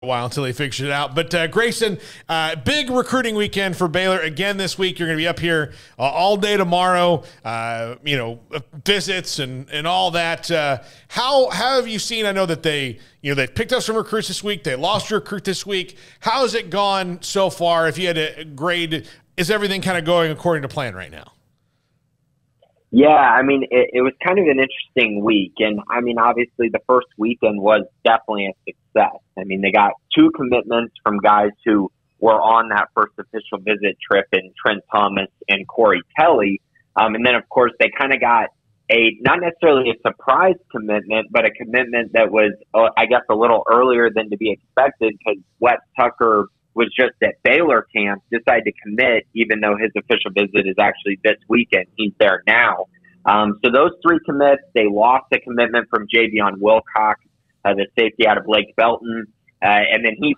while until they figure it out. But Grayson, big recruiting weekend for Baylor again this week. You're going to be up here all day tomorrow. Visits and all that. How have you seen? I know that they picked up some recruits this week. They lost a recruit this week. How has it gone so far? If you had to grade, is everything kind of going according to plan right now? Yeah, I mean, it was kind of an interesting week. And, I mean, obviously the first weekend was definitely a success. I mean, they got 2 commitments from guys who were on that first official visit trip in Trent Thomas and Corey Kelly. And then, of course, they kind of got not necessarily a surprise commitment, but a commitment that was, I guess, a little earlier than to be expected because Wes Tucker was just at Baylor camp, decided to commit, even though his official visit is actually this weekend. He's there now. So those 3 commits, they lost a commitment from Javion Wilcox, the safety out of Lake Belton. And then he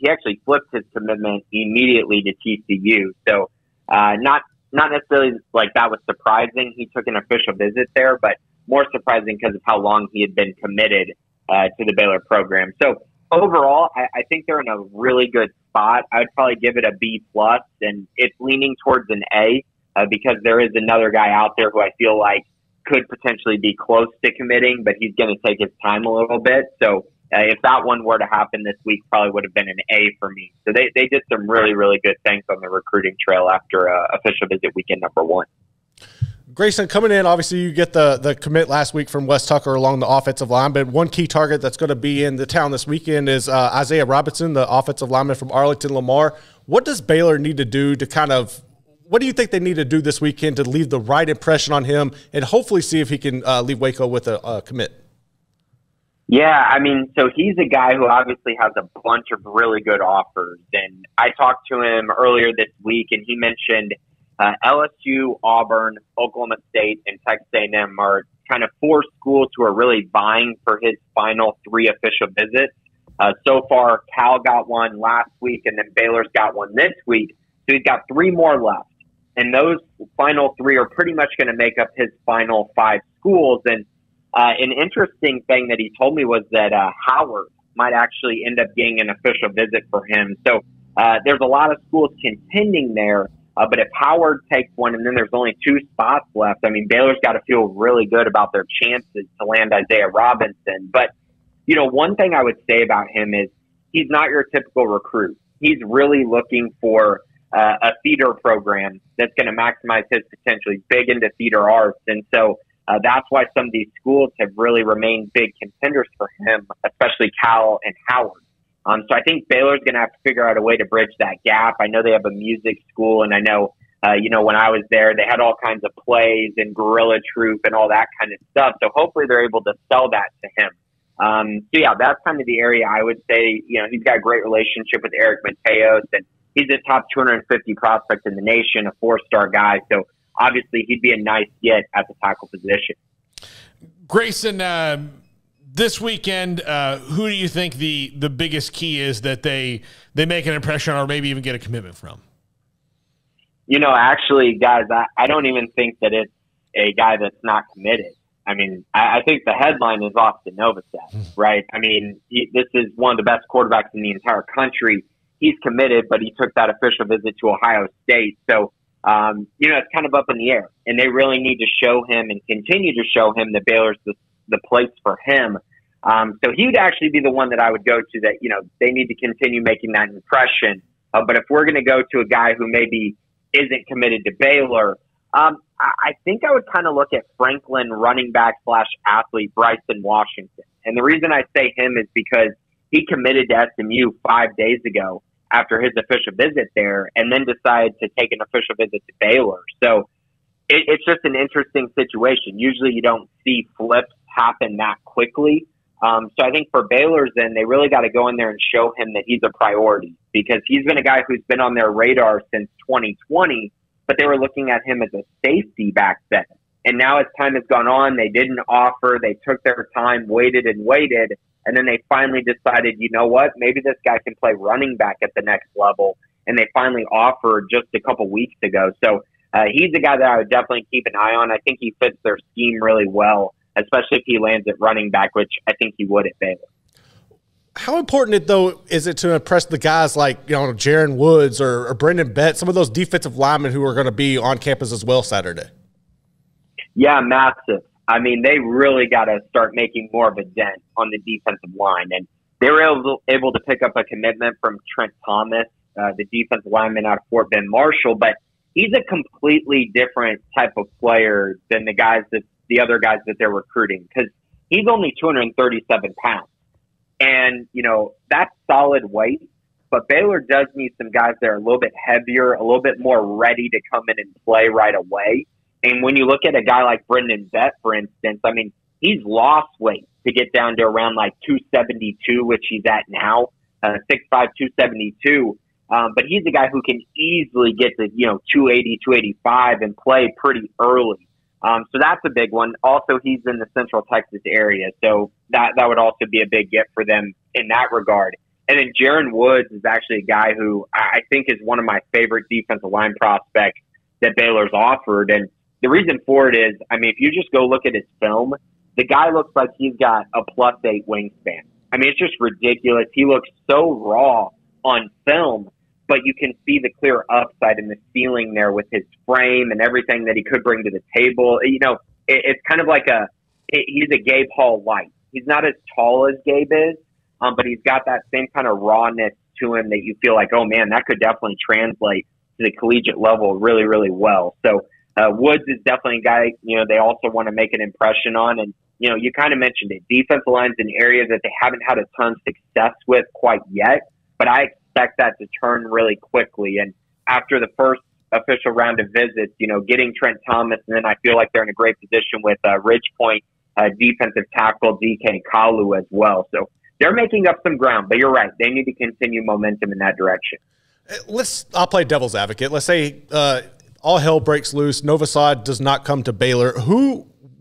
actually flipped his commitment immediately to TCU. So not necessarily like that was surprising. He took an official visit there, but more surprising because of how long he had been committed to the Baylor program. So overall, I think they're in a really good spot. I would probably give it a B+, and it's leaning towards an A because there is another guy out there who I feel like could potentially be close to committing, but he's going to take his time a little bit. So if that one were to happen this week, probably would have been an A for me. So they did some really, really good things on the recruiting trail after official visit weekend number 1. Grayson, coming in, obviously you get the commit last week from Wes Tucker along the offensive line, but one key target that's going to be in the town this weekend is Isaiah Robinson, the offensive lineman from Arlington Lamar. What does Baylor need to do to what do you think they need to do this weekend to leave the right impression on him and hopefully see if he can leave Waco with a commit? Yeah, I mean, so he's a guy who obviously has a bunch of really good offers, and I talked to him earlier this week, and he mentioned LSU, Auburn, Oklahoma State, and Texas A&M are kind of 4 schools who are really vying for his final 3 official visits. So far, Cal got one last week, and then Baylor's got one this week. So he's got 3 more left. And those final 3 are pretty much going to make up his final 5 schools. And an interesting thing that he told me was that Howard might actually end up getting an official visit for him. So there's a lot of schools contending there. But if Howard takes one and then there's only 2 spots left, I mean, Baylor's got to feel really good about their chances to land Isaiah Robinson. But, one thing I would say about him is he's not your typical recruit. He's really looking for a feeder program that's going to maximize his potential. He's big into feeder arts. And so that's why some of these schools have really remained big contenders for him, especially Cal and Howard. So I think Baylor's going to have to figure out a way to bridge that gap. I know they have a music school, and I know, when I was there, they had all kinds of plays and guerrilla troupe and all that kind of stuff. So hopefully they're able to sell that to him. So yeah, that's kind of the area I would say, he's got a great relationship with Eric Mateos, and he's a top 250 prospect in the nation, a 4-star guy. So obviously he'd be a nice get at the tackle position. Grayson, this weekend, who do you think the biggest key is that they make an impression on or maybe even get a commitment from? Actually, guys, I don't even think that it's a guy that's not committed. I mean, I think the headline is Austin Novosad, right? I mean, this is one of the best quarterbacks in the entire country. He's committed, but he took that official visit to Ohio State. So, it's kind of up in the air. And they really need to show him and continue to show him that Baylor's the place for him. So he would actually be the one that I would go to that, they need to continue making that impression. But if we're going to go to a guy who maybe isn't committed to Baylor, I think I would kind of look at Franklin running back / athlete Bryson Washington. And the reason I say him is because he committed to SMU 5 days ago after his official visit there and then decided to take an official visit to Baylor. So it's just an interesting situation. Usually you don't see flips happen that quickly. So I think for Baylor's then, they really got to go in there and show him that he's a priority because he's been a guy who's been on their radar since 2020, but they were looking at him as a safety back then. And now as time has gone on, they didn't offer. They took their time, waited and waited, and then they finally decided, you know what, maybe this guy can play running back at the next level. And they finally offered just a couple weeks ago. So he's a guy that I would definitely keep an eye on. I think he fits their scheme really well, especially if he lands at running back, which I think he would at Baylor. How important, though, is it to impress the guys like, Jaron Woods or Brendan Bett, some of those defensive linemen who are going to be on campus as well Saturday? Yeah, massive. I mean, they really got to start making more of a dent on the defensive line. And they were able to pick up a commitment from Trent Thomas, the defensive lineman out of Fort Bend Marshall. But he's a completely different type of player than the other guys that they're recruiting, because he's only 237 pounds. And, that's solid weight. But Baylor does need some guys that are a little bit heavier, a little bit more ready to come in and play right away. And when you look at a guy like Brendan Bett, for instance, I mean, he's lost weight to get down to around like 272, which he's at now, 6'5", 272. But he's a guy who can easily get to, 280, 285 and play pretty early. So that's a big one. Also, he's in the Central Texas area, so that would also be a big get for them in that regard. And then Jaron Woods is actually a guy who I think is one of my favorite defensive line prospects that Baylor's offered. And the reason for it is, I mean, if you just go look at his film, the guy looks like he's got a +8 wingspan. I mean, it's just ridiculous. He looks so raw on film, but you can see the clear upside in the ceiling there with his frame and everything that he could bring to the table. It's kind of like he's a Gabe Hall light. He's not as tall as Gabe is, but he's got that same kind of rawness to him that you feel like, oh man, that could definitely translate to the collegiate level really, really well. So Woods is definitely a guy, they also want to make an impression on. And, you kind of mentioned it. Defensive line's an area that they haven't had a ton of success with quite yet, but I expect that to turn really quickly. And after the first official round of visits, getting Trent Thomas, and then I feel like they're in a great position with Ridgepoint defensive tackle DK Kalu as well. So they're making up some ground, but you're right. They need to continue momentum in that direction. I'll play devil's advocate. Let's say all hell breaks loose. Novosad does not come to Baylor.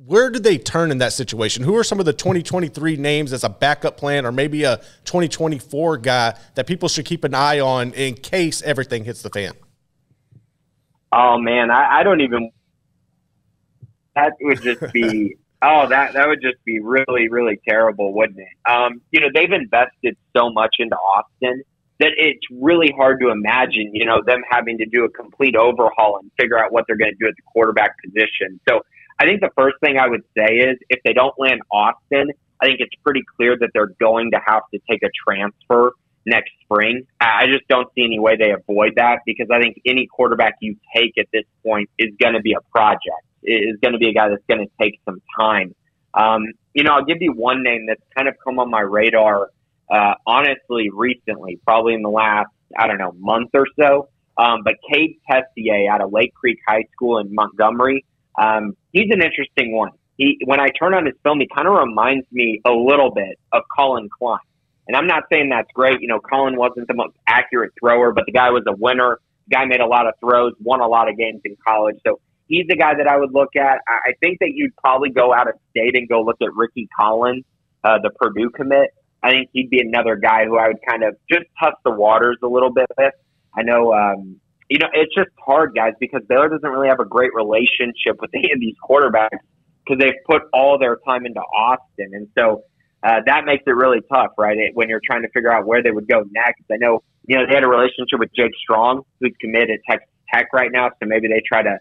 Where do they turn in that situation? Who are some of the 2023 names as a backup plan, or maybe a 2024 guy that people should keep an eye on in case everything hits the fan? Oh man, I don't even. That would just be. That would just be really, really terrible, wouldn't it? They've invested so much into Austin that it's really hard to imagine, them having to do a complete overhaul and figure out what they're going to do at the quarterback position. So I think the first thing I would say is if they don't land Austin, I think it's pretty clear that they're going to have to take a transfer next spring. I just don't see any way they avoid that, because I think any quarterback you take at this point is going to be a project. Is going to be a guy that's going to take some time. I'll give you one name that's kind of come on my radar, honestly, recently, probably in the last, month or so. But Cade Testier out of Lake Creek High School in Montgomery, he's an interesting one. When I turn on his film, he kind of reminds me a little bit of Colin Klein. And I'm not saying that's great. Colin wasn't the most accurate thrower, but the guy was a winner. The guy made a lot of throws, won a lot of games in college. So he's the guy that I would look at. I think that you'd probably go out of state and go look at Ricky Collins, the Purdue commit. I think he'd be another guy who I would kind of just test the waters a little bit with. I know, it's just hard, guys, because Baylor doesn't really have a great relationship with any of these quarterbacks because they've put all their time into Austin. And so that makes it really tough, right, when you're trying to figure out where they would go next. I know, they had a relationship with Jake Strong, who's committed at Texas Tech right now, so maybe they try to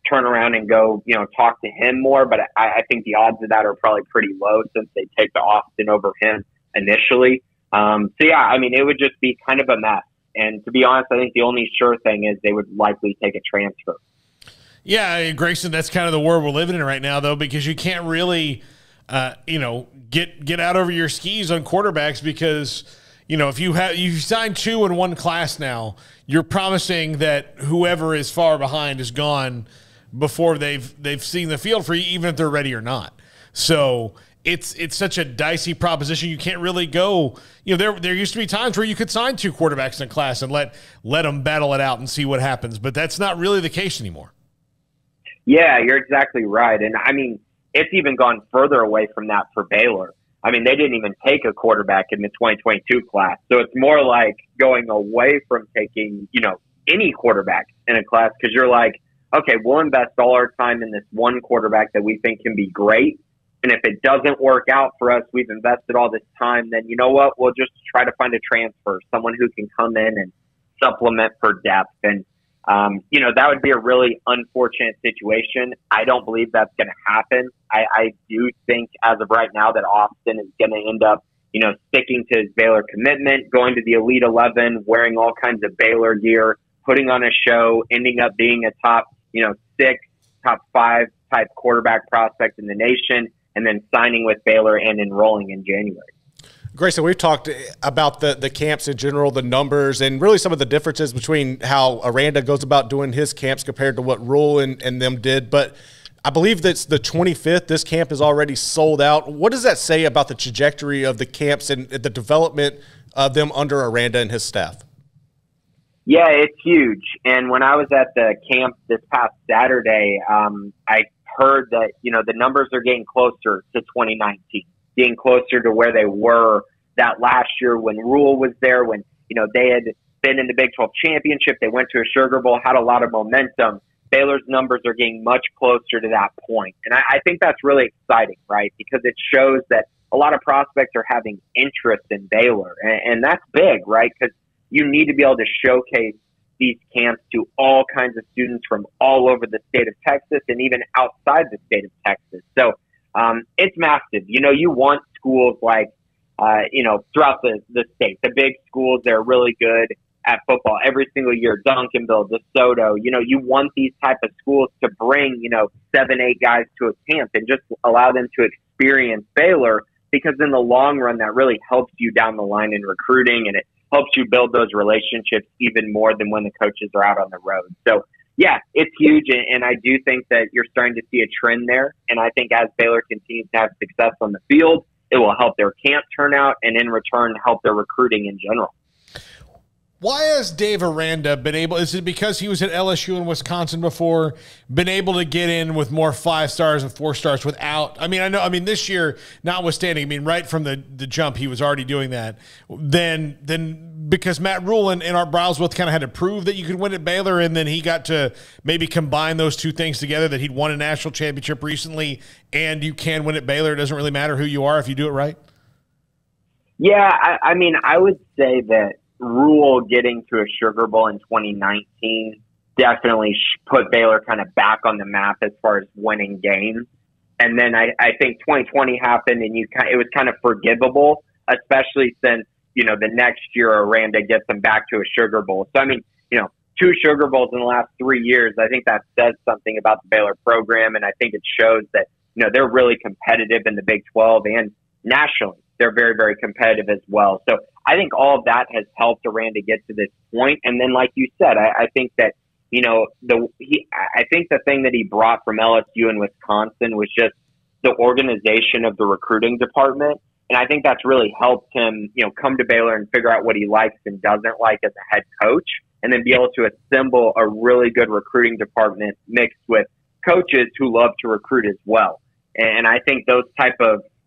turn around and go, talk to him more. But I think the odds of that are probably pretty low since they take the Austin over him initially. It would just be kind of a mess. And to be honest, I think the only sure thing is they would likely take a transfer. Yeah, Grayson, that's kind of the world we're living in right now, though, because you can't really, get out over your skis on quarterbacks because, if you signed 2 in one class now, you're promising that whoever is far behind is gone before they've seen the field for you, even if they're ready or not. So it's such a dicey proposition. You can't really go. There used to be times where you could sign 2 quarterbacks in a class and let them battle it out and see what happens. But that's not really the case anymore. Yeah, you're exactly right. And it's even gone further away from that for Baylor. They didn't even take a quarterback in the 2022 class. So it's more like going away from taking, any quarterback in a class, because you're like, okay, we'll invest all our time in this one quarterback that we think can be great. And if it doesn't work out for us, we've invested all this time, then you know what? We'll just try to find a transfer, someone who can come in and supplement for depth. And, that would be a really unfortunate situation. I don't believe that's going to happen. I do think as of right now that Austin is going to end up, sticking to his Baylor commitment, going to the Elite 11, wearing all kinds of Baylor gear, putting on a show, ending up being a top, 6, top 5 type quarterback prospect in the nation, and then signing with Baylor and enrolling in January. Grayson, we've talked about the camps in general, the numbers, and really some of the differences between how Aranda goes about doing his camps compared to what Rule and them did. But I believe that's the 25th. This camp is already sold out. What does that say about the trajectory of the camps and the development of them under Aranda and his staff? Yeah, it's huge. And when I was at the camp this past Saturday, I heard that, the numbers are getting closer to 2019, getting closer to where they were that last year when Rule was there, when, they had been in the Big 12 championship. They went to a Sugar Bowl, had a lot of momentum. Baylor's numbers are getting much closer to that point. And I think that's really exciting, right? Because it shows that a lot of prospects are having interest in Baylor. And that's big, right? Because you need to be able to showcase these camps to all kinds of students from all over the state of Texas and even outside the state of Texas. So it's massive. You want schools like, throughout the state, the big schools, they're really good at football every single year. Duncanville, DeSoto, you want these type of schools to bring, 7, 8 guys to a camp and just allow them to experience Baylor, because in the long run, that really helps you down the line in recruiting, and it helps you build those relationships even more than when the coaches are out on the road. So, yeah, it's huge, and I do think that you're starting to see a trend there. And I think as Baylor continues to have success on the field, it will help their camp turnout and in return help their recruiting in general. Why has Dave Aranda been able – is it because he was at LSU and Wisconsin before, been able to get in with more 5 stars and 4 stars without – this year, notwithstanding, right from the jump, he was already doing that. Then because Matt Rule and Art Browsworth kind of had to prove that you could win at Baylor, and then he got to maybe combine those two things together, that he'd won a national championship recently and you can win at Baylor. It doesn't really matter who you are if you do it right. Yeah, I would say that Rule getting to a Sugar Bowl in 2019 definitely put Baylor kind of back on the map as far as winning games. And then I think 2020 happened, and it was kind of forgivable, especially since, the next year Aranda gets them back to a Sugar Bowl. So, 2 Sugar Bowls in the last 3 years, I think that says something about the Baylor program, and I think it shows that, they're really competitive in the Big 12 and nationally. They're very, very competitive as well. So I think all of that has helped Aranda get to this point. And then, like you said, I think that, I think the thing that he brought from LSU and Wisconsin was just the organization of the recruiting department. And I think that's really helped him, come to Baylor and figure out what he likes and doesn't like as a head coach, and then be able to assemble a really good recruiting department mixed with coaches who love to recruit as well. And I think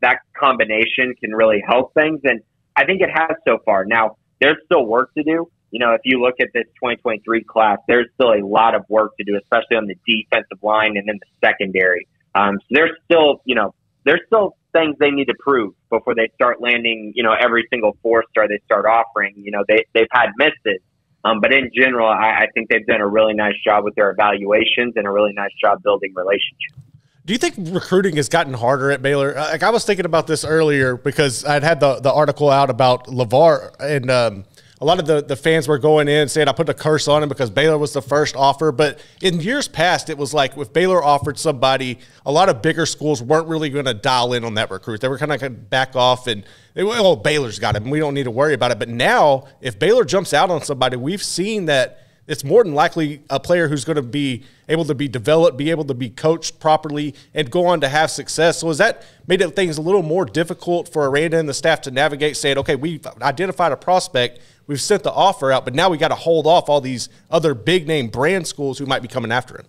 that combination can really help things. And I think it has so far. Now, there's still work to do. If you look at this 2023 class, there's still a lot of work to do, especially on the defensive line and in the secondary. So there's still things they need to prove before they start landing, every single 4-star they start offering. They've had misses. But in general, I think they've done a really nice job with their evaluations and a really nice job building relationships. Do you think recruiting has gotten harder at Baylor? I was thinking about this earlier because I'd had the article out about LeVar, and a lot of the fans were going in saying I put a curse on him because Baylor was the first offer. But in years past, it was like if Baylor offered somebody, a lot of bigger schools weren't really going to dial in on that recruit. They were kind of back off and, Baylor's got him. We don't need to worry about it. But now, if Baylor jumps out on somebody, we've seen that it's more than likely a player who's going to be able to be developed, be able to be coached properly, and go on to have success. So has that made things a little more difficult for Aranda and the staff to navigate, saying, okay, we've identified a prospect, we've sent the offer out, but now we got to hold off all these other big-name brand schools who might be coming after him?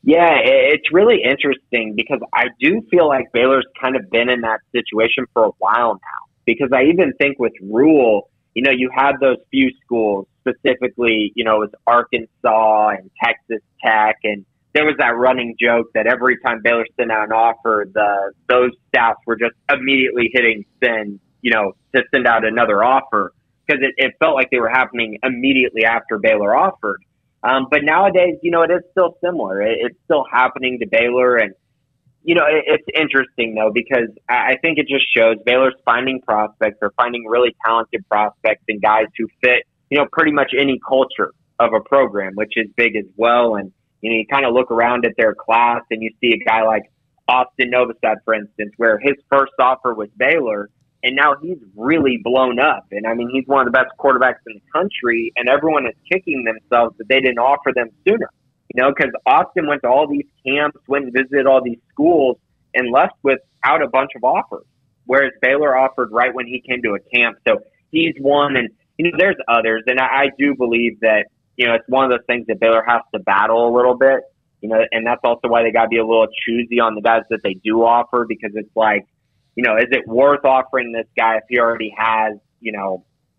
Yeah, it's really interesting because I do feel like Baylor's kind of been in that situation for a while now. Because I even think with Rule, you had those few schools, specifically, it was Arkansas and Texas Tech, and there was that running joke that every time Baylor sent out an offer, those staffs were just immediately hitting send, to send out another offer, because it felt like they were happening immediately after Baylor offered. But nowadays, it is still similar. It's still happening to Baylor. And, it's interesting, though, because I think it just shows Baylor's finding prospects or finding really talented prospects and guys who fit, pretty much any culture of a program, which is big as well. And, you kind of look around at their class and you see a guy like Austin Novosad, for instance, where his first offer was Baylor, and now he's really blown up. And, I mean, he's one of the best quarterbacks in the country, and everyone is kicking themselves that they didn't offer them sooner. Because Austin went to all these camps, went and visited all these schools, and left without a bunch of offers, whereas Baylor offered right when he came to a camp. So he's one, and, there's others. And I do believe that, it's one of those things that Baylor has to battle a little bit, and that's also why they got to be a little choosy on the guys that they do offer, because it's like, is it worth offering this guy if he already has,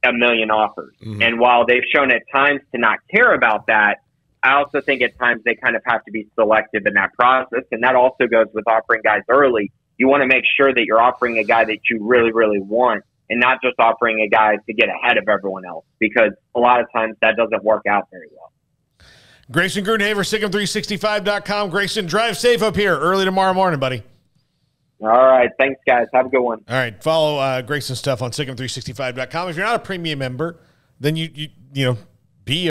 a million offers? Mm-hmm. And while they've shown at times to not care about that, I also think at times they kind of have to be selective in that process. And that also goes with offering guys early. You want to make sure that you're offering a guy that you really, really want, and not just offering a guy to get ahead of everyone else, because a lot of times that doesn't work out very well. Grayson Grundhoefer, Sic'Em365.com. Grayson, drive safe up here early tomorrow morning, buddy. All right. Thanks, guys. Have a good one. All right. Follow Grayson's stuff on Sic'Em365.com. If you're not a premium member, then you be